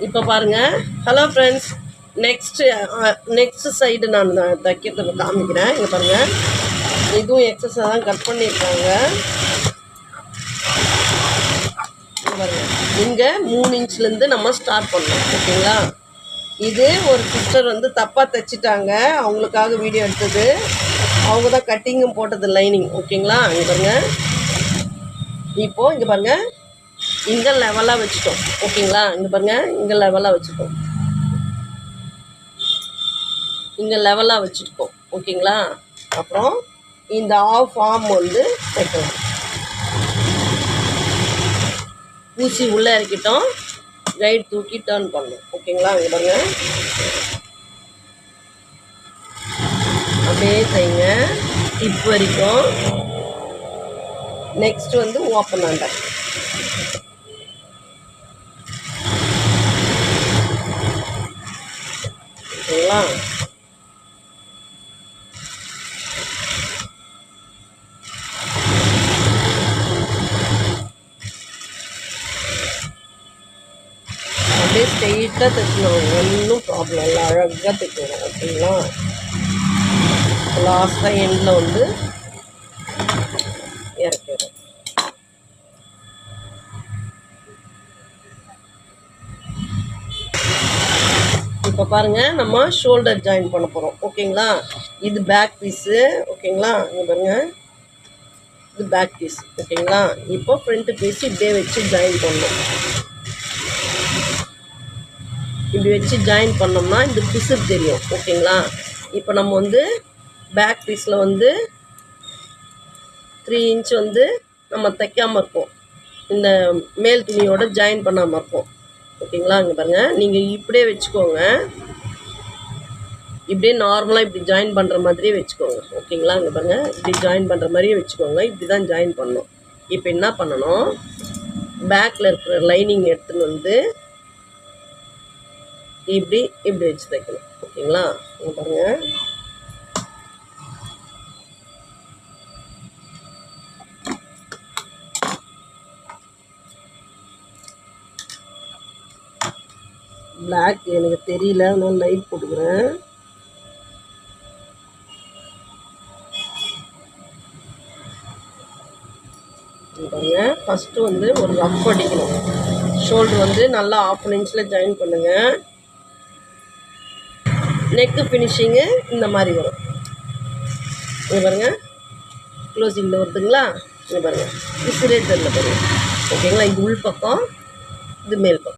இப்போ பாருங்கள். Hello friends, next side நான் தைக்கிறத காமிக்கிறேன். இங்கே பாருங்கள், இதுவும் எக்ஸஸாக தான் கட் பண்ணியிருக்காங்க. இங்கே பாருங்கள், இங்கே 3 இன்ச்லேருந்து நம்ம ஸ்டார்ட் பண்ணோம். ஓகேங்களா? இது ஒரு சிஸ்டர் வந்து தப்பாக தைச்சிட்டாங்க. அவங்களுக்காக வீடியோ எடுத்தது. அவங்க தான் கட்டிங்கும் போட்டது லைனிங். ஓகேங்களா? இங்கே பாருங்கள். இப்போது இங்கே பாருங்கள், இங்கே லெவலாக வச்சுட்டோம். ஓகேங்களா? இங்கே பாருங்கள், இங்கே லெவலாக வச்சுட்டோம். இங்கே லெவலாக வச்சுருக்கோம். ஓகேங்களா? அப்புறம் இந்த ஆஃப் ஆர்ம் வந்து தைக்கலாம். ஊசி உள்ளே இறக்கிட்டோம், கைட் தூக்கி டர்ன் பண்ணணும். ஓகேங்களா? இங்கே பாருங்கள், அப்படியே தைங்க டிப் வரைக்கும். நெக்ஸ்ட் வந்து ஓப்பன் ஆண்டர். ஓகேங்களா? அப்படியே ஸ்ட்ரெயிட்டாக தைக்கணும். ஒன்றும் ப்ராப்ளம் இல்லை, அழகாக தைக்கணும். ஓகேங்களா? லாஸ்ட்டாக எண்டில் வந்து இறக்கிடும். இப்போ பாருங்கள், நம்ம ஷோல்டர் ஜாயின் பண்ண போகிறோம். ஓகேங்களா? இது பேக் பீஸு. ஓகேங்களா? இங்கே பாருங்கள், இது பேக் பீஸ். ஓகேங்களா? இப்போ ஃப்ரண்ட் பீஸ் இப்படியே வச்சு ஜாயின் பண்ணணும். இப்படி வச்சு ஜாயின் பண்ணோம்னா இந்த பிசுறு தெரியும். ஓகேங்களா? இப்போ நம்ம வந்து பேக் பீஸில் வந்து 3 இன்ச் வந்து நம்ம தைக்காமல் இருக்கோம். இந்த மேல் துணியோட ஜாயின் பண்ணாமல் இருக்கும். ஓகேங்களா? இங்கே பாருங்கள், நீங்கள் இப்படியே வச்சுக்கோங்க. இப்படியே நார்மலாக இப்படி ஜாயின் பண்ணுற மாதிரியே வச்சுக்கோங்க. ஓகேங்களா? இங்கே பாருங்கள், இப்படி ஜாயின் பண்ணுற மாதிரியே வச்சுக்கோங்க. இப்படி தான் ஜாயின் பண்ணணும். இப்போ என்ன பண்ணணும், பேக்கில் இருக்கிற லைனிங் எடுத்துன்னு வந்து இப்படி இப்படி வச்சு தைக்கணும். ஓகேங்களா? இங்கே பாருங்கள், பிளாக் எனக்கு தெரியல, நான் லைட் போட்டுக்கிறேன். பாருங்க, ஃபஸ்ட்டு வந்து ஒரு ரஃப் அடிக்கணும். ஷோல்டர் வந்து நல்லா 1/2 இன்ச்சில் ஜாயின் பண்ணுங்கள். நெக்கு ஃபினிஷிங்கு இந்த மாதிரி வரும். இங்கே பாருங்கள், க்ளோசிங்கில் வருதுங்களா? இங்கே பாருங்கள், விசிறே தெரியல பாருங்கள். ஓகேங்களா? இது உள் பக்கம், இது மேல் பக்கம்.